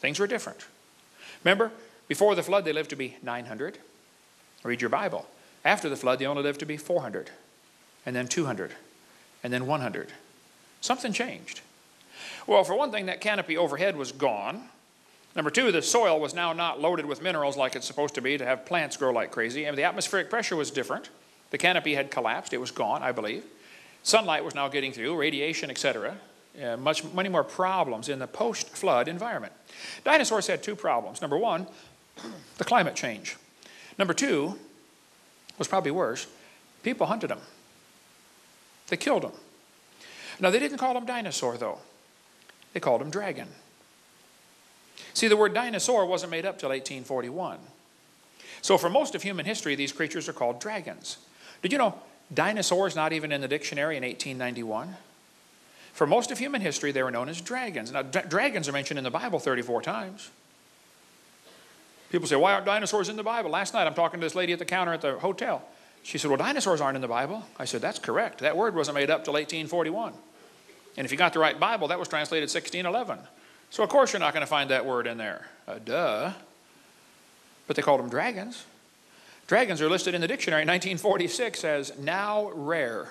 Things were different. Remember, before the flood they lived to be 900. Read your Bible. After the flood they only lived to be 400. And then 200. And then 100. Something changed. Well, for one thing, that canopy overhead was gone. Number two, the soil was now not loaded with minerals like it's supposed to be to have plants grow like crazy. And the atmospheric pressure was different. The canopy had collapsed. It was gone, I believe. Sunlight was now getting through, radiation, etc. Many more problems in the post-flood environment. Dinosaurs had two problems. Number one, the climate change. Number two, was probably worse, people hunted them. They killed them. Now, they didn't call them dinosaur, though. They called them dragon. See, the word dinosaur wasn't made up till 1841. So for most of human history, these creatures are called dragons. Did you know dinosaurs not even in the dictionary in 1891? For most of human history, they were known as dragons. Now, dragons are mentioned in the Bible 34 times. People say, why aren't dinosaurs in the Bible? Last night, I'm talking to this lady at the counter at the hotel. She said, well, dinosaurs aren't in the Bible. I said, that's correct. That word wasn't made up till 1841. And if you got the right Bible, that was translated 1611. So, of course, you're not going to find that word in there. Duh. But they called them dragons. Dragons are listed in the dictionary in 1946 as now rare.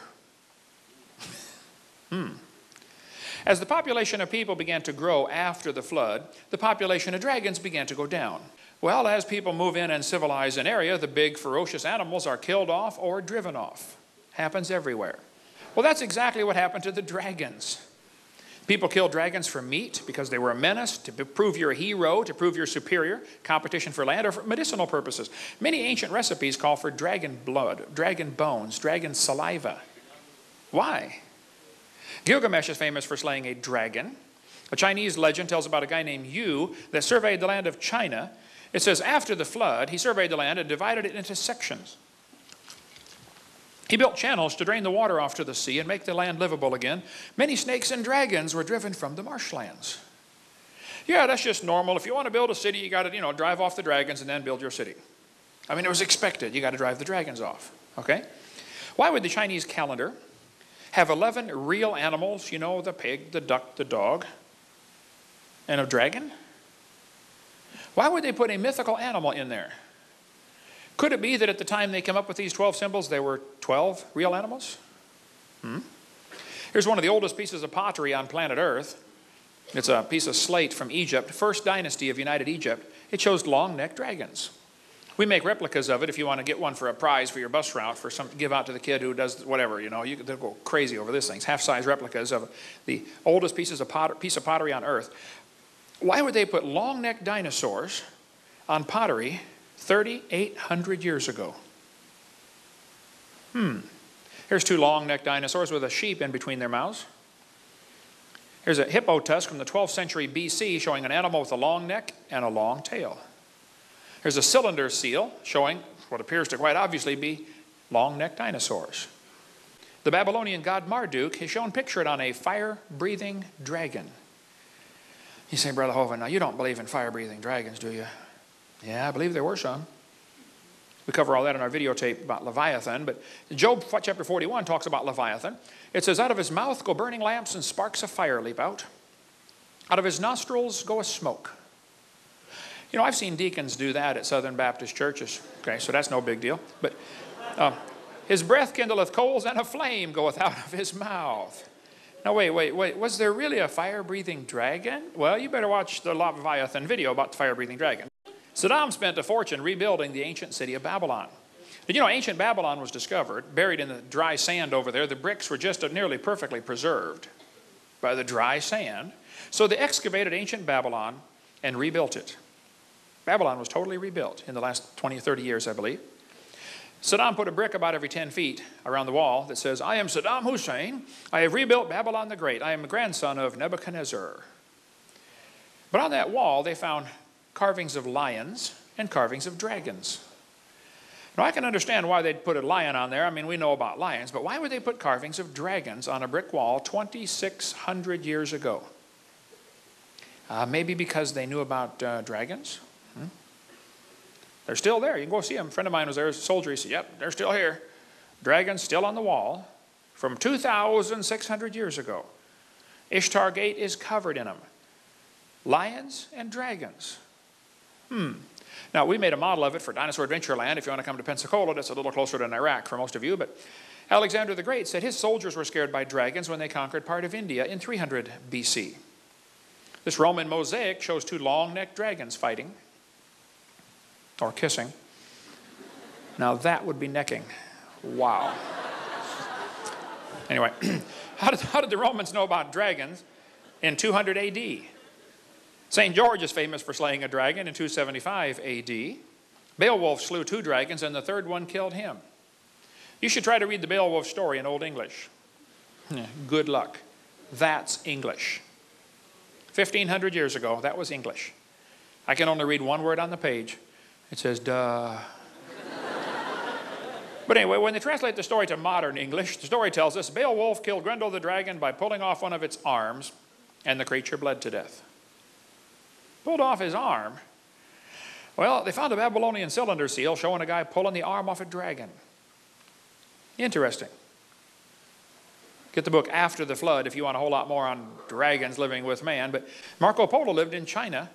As the population of people began to grow after the flood, the population of dragons began to go down. Well, as people move in and civilize an area, the big ferocious animals are killed off or driven off. Happens everywhere. Well, that's exactly what happened to the dragons. People killed dragons for meat because they were a menace, to prove you're a hero, to prove you're superior, competition for land, or for medicinal purposes. Many ancient recipes call for dragon blood, dragon bones, dragon saliva. Why? Gilgamesh is famous for slaying a dragon. A Chinese legend tells about a guy named Yu that surveyed the land of China. It says, after the flood, he surveyed the land and divided it into sections. He built channels to drain the water off to the sea and make the land livable again. Many snakes and dragons were driven from the marshlands. Yeah, that's just normal. If you want to build a city, you got to, drive off the dragons and then build your city. I mean, it was expected. You got to drive the dragons off. Okay? Why would the Chinese calendar have 11 real animals, the pig, the duck, the dog, and a dragon? Why would they put a mythical animal in there? Could it be that at the time they came up with these 12 symbols, there were 12 real animals? Here's one of the oldest pieces of pottery on planet Earth. It's a piece of slate from Egypt, first dynasty of United Egypt. It shows long-necked dragons. We make replicas of it if you want to get one for a prize for your bus route, for some give out to the kid who does whatever, they'll go crazy over this thing. Half-size replicas of the oldest piece of pottery on Earth. Why would they put long-necked dinosaurs on pottery 3,800 years ago? Here's two long-necked dinosaurs with a sheep in between their mouths. Here's a hippo tusk from the 12th century BC showing an animal with a long neck and a long tail. Here's a cylinder seal showing what appears to quite obviously be long-necked dinosaurs. The Babylonian god Marduk is shown pictured on a fire-breathing dragon. You say, Brother Hovind, now you don't believe in fire-breathing dragons, do you? Yeah, I believe there were some. We cover all that in our videotape about Leviathan, but Job chapter 41 talks about Leviathan. It says, out of his mouth go burning lamps and sparks of fire leap out. Out of his nostrils go a smoke. I've seen deacons do that at Southern Baptist churches. Okay, so that's no big deal. But his breath kindleth coals and a flame goeth out of his mouth. Now, wait. Was there really a fire-breathing dragon? Well, you better watch the Leviathan video about the fire-breathing dragon. Saddam spent a fortune rebuilding the ancient city of Babylon. Did you know ancient Babylon was discovered, buried in the dry sand over there? The bricks were just nearly perfectly preserved by the dry sand. So they excavated ancient Babylon and rebuilt it. Babylon was totally rebuilt in the last 20 or 30 years, I believe. Saddam put a brick about every 10 feet around the wall that says, I am Saddam Hussein. I have rebuilt Babylon the Great. I am the grandson of Nebuchadnezzar. But on that wall, they found carvings of lions and carvings of dragons. Now, I can understand why they'd put a lion on there. I mean, we know about lions. But why would they put carvings of dragons on a brick wall 2,600 years ago? Maybe because they knew about dragons. They're still there. You can go see them. A friend of mine was there as a soldier. He said, yep, they're still here. Dragons still on the wall from 2,600 years ago. Ishtar Gate is covered in them. lions and dragons. Now, we made a model of it for Dinosaur Adventureland. If you want to come to Pensacola, that's a little closer than Iraq for most of you. But Alexander the Great said his soldiers were scared by dragons when they conquered part of India in 300 BC. This Roman mosaic shows two long-necked dragons fighting or kissing. Now, that would be necking. Wow. Anyway, how did the Romans know about dragons in 200 AD? St. George is famous for slaying a dragon in 275 AD. Beowulf slew 2 dragons, and the third one killed him. You should try to read the Beowulf story in Old English. Good luck. That's English. 1,500 years ago, that was English. I can only read one word on the page. It says, duh. But anyway, when they translate the story to modern English, the story tells us Beowulf killed Grendel the dragon by pulling off one of its arms, and the creature bled to death. Pulled off his arm. Well, they found a Babylonian cylinder seal showing a guy pulling the arm off a dragon. Interesting. Get the book After the Flood if you want a whole lot more on dragons living with man. But Marco Polo lived in China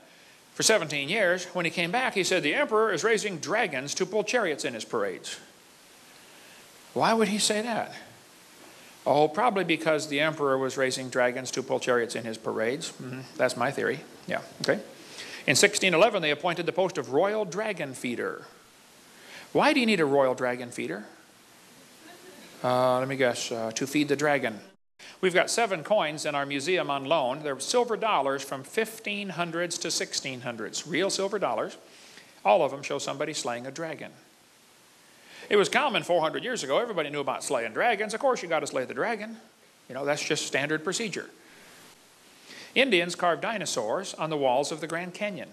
for 17 years. When he came back, he said the emperor is raising dragons to pull chariots in his parades. Why would he say that? Oh, probably because the emperor was raising dragons to pull chariots in his parades. That's my theory. Yeah, okay. In 1611, they appointed the post of royal dragon feeder. Why do you need a royal dragon feeder? Let me guess, to feed the dragon. We've got 7 coins in our museum on loan. They're silver dollars from 1500s to 1600s. Real silver dollars. All of them show somebody slaying a dragon. It was common 400 years ago. Everybody knew about slaying dragons. Of course, you got to slay the dragon. You know, that's just standard procedure. Indians carved dinosaurs on the walls of the Grand Canyon.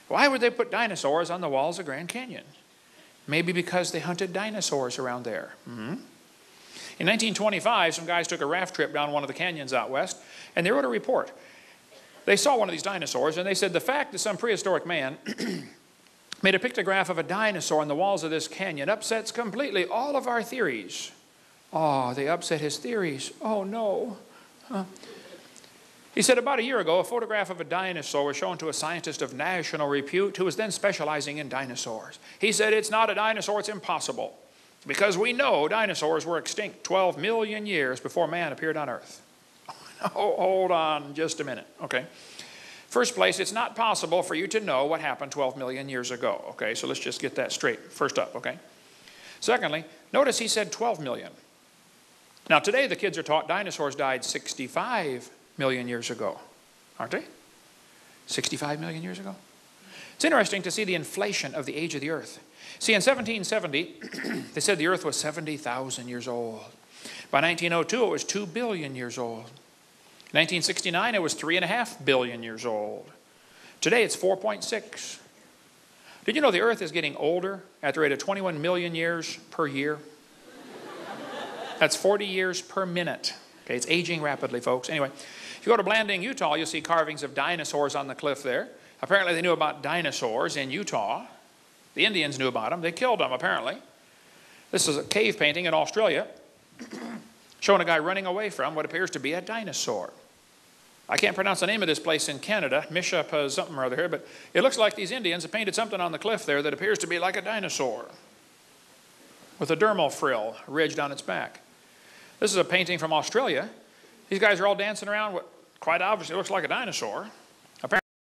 Why would they put dinosaurs on the walls of Grand Canyon? Maybe because they hunted dinosaurs around there. In 1925, some guys took a raft trip down one of the canyons out west, and they wrote a report. They saw one of these dinosaurs, and they said the fact that some prehistoric man made a pictograph of a dinosaur on the walls of this canyon upsets completely all of our theories. Oh, they upset his theories. Oh, no. He said about a year ago, a photograph of a dinosaur was shown to a scientist of national repute who was then specializing in dinosaurs. He said, it's not a dinosaur, it's impossible, because we know dinosaurs were extinct 12 million years before man appeared on Earth. Oh, hold on just a minute, okay? First place, it's not possible for you to know what happened 12 million years ago, okay? So let's just get that straight first up, okay? Secondly, notice he said 12 million. Now today the kids are taught dinosaurs died 65 million years ago, aren't they? 65 million years ago? It's interesting to see the inflation of the age of the earth. See, in 1770, they said the earth was 70,000 years old. By 1902, it was 2 billion years old. In 1969, it was 3.5 billion years old. Today, it's 4.6. Did you know the earth is getting older at the rate of 21 million years per year? That's 40 years per minute. Okay, it's aging rapidly, folks. Anyway, if you go to Blanding, Utah, you'll see carvings of dinosaurs on the cliff there. Apparently, they knew about dinosaurs in Utah. The Indians knew about them. They killed them, apparently. This is a cave painting in Australia showing a guy running away from what appears to be a dinosaur. I can't pronounce the name of this place in Canada, Mishapa something or other here, but it looks like these Indians have painted something on the cliff there that appears to be like a dinosaur with a dermal frill ridged on its back. This is a painting from Australia. These guys are all dancing around what quite obviously looks like a dinosaur.